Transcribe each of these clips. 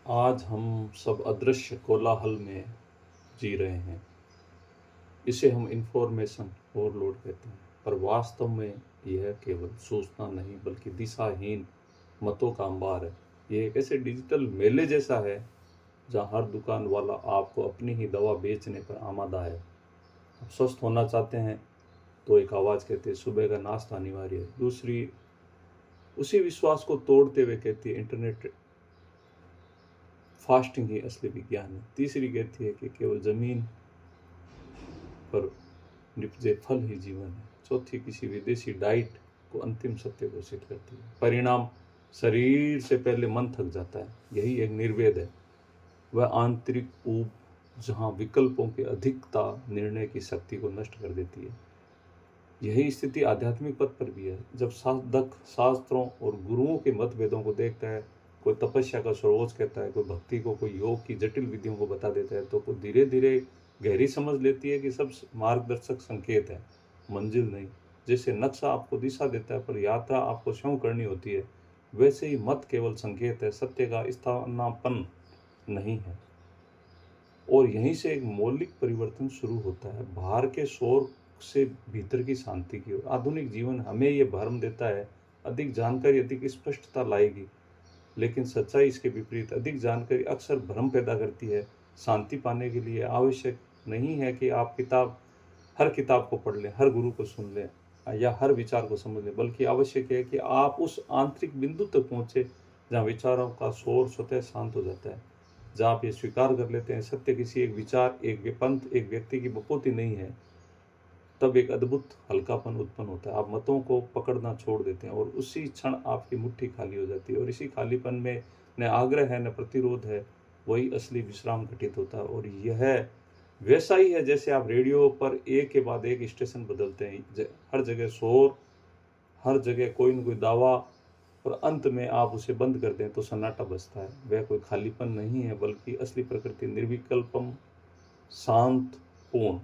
आज हम सब अदृश्य कोलाहल में जी रहे हैं। इसे हम इंफॉर्मेशन ओवरलोड कहते हैं, पर वास्तव में यह केवल सूचना नहीं बल्कि दिशाहीन मतों का अंबार है। ये एक ऐसे डिजिटल मेले जैसा है जहाँ हर दुकान वाला आपको अपनी ही दवा बेचने पर आमादा है। आप स्वस्थ होना चाहते हैं तो एक आवाज़ कहती है सुबह का नाश्ता अनिवार्य है, दूसरी उसी विश्वास को तोड़ते हुए कहती है इंटरनेट फास्टिंग ही असली विज्ञान है, तीसरी कहती है कि केवल ज़मीन पर निपजे फल ही जीवन है, चौथी किसी विदेशी डाइट को अंतिम सत्य घोषित करती है। परिणाम शरीर से पहले मन थक जाता है। यही एक निर्वेद है, वह आंतरिक ऊब जहाँ विकल्पों की अधिकता निर्णय की शक्ति को नष्ट कर देती है। यही स्थिति आध्यात्मिक पथ पर भी है। जब साधक शास्त्रों और गुरुओं के मतभेदों को देखता है, कोई तपस्या का सर्वोच्च कहता है, कोई भक्ति को, कोई योग की जटिल विधियों को बता देता है, तो धीरे धीरे गहरी समझ लेती है कि सब मार्गदर्शक संकेत है, मंजिल नहीं। जैसे नक्शा आपको दिशा देता है पर यात्रा आपको स्वयं करनी होती है, वैसे ही मत केवल संकेत है, सत्य का स्थानापन्न नहीं है। और यहीं से एक मौलिक परिवर्तन शुरू होता है, बाहर के शोर से भीतर की शांति की ओर। आधुनिक जीवन हमें ये भ्रम देता है अधिक जानकारी अधिक स्पष्टता लाएगी, लेकिन सच्चाई इसके विपरीत। अधिक जानकारी अक्सर भ्रम पैदा करती है। शांति पाने के लिए आवश्यक नहीं है कि आप हर किताब को पढ़ लें, हर गुरु को सुन लें या हर विचार को समझ लें, बल्कि आवश्यक है कि आप उस आंतरिक बिंदु तक पहुँचे जहाँ विचारों का शोर स्वतः शांत हो जाता है, जहाँ आप ये स्वीकार कर लेते हैं सत्य किसी एक विचार, एक पंथ, एक व्यक्ति की बपोती नहीं है। तब एक अद्भुत हल्कापन उत्पन्न होता है। आप मतों को पकड़ना छोड़ देते हैं और उसी क्षण आपकी मुट्ठी खाली हो जाती है। और इसी खालीपन में न आग्रह है न प्रतिरोध है, वही असली विश्राम घटित होता है। और यह वैसा ही है जैसे आप रेडियो पर एक के बाद एक स्टेशन बदलते हैं, हर जगह शोर, हर जगह कोई न कोई दावा, और अंत में आप उसे बंद कर दें तो सन्नाटा बजता है। वह कोई खालीपन नहीं है बल्कि असली प्रकृति, निर्विकल्पम, शांत, पूर्ण।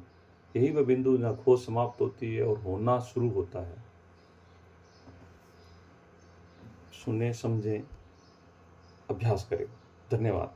यही वह बिंदु जहाँ खोज समाप्त होती है और होना शुरू होता है। सुने, समझें, अभ्यास करें। धन्यवाद।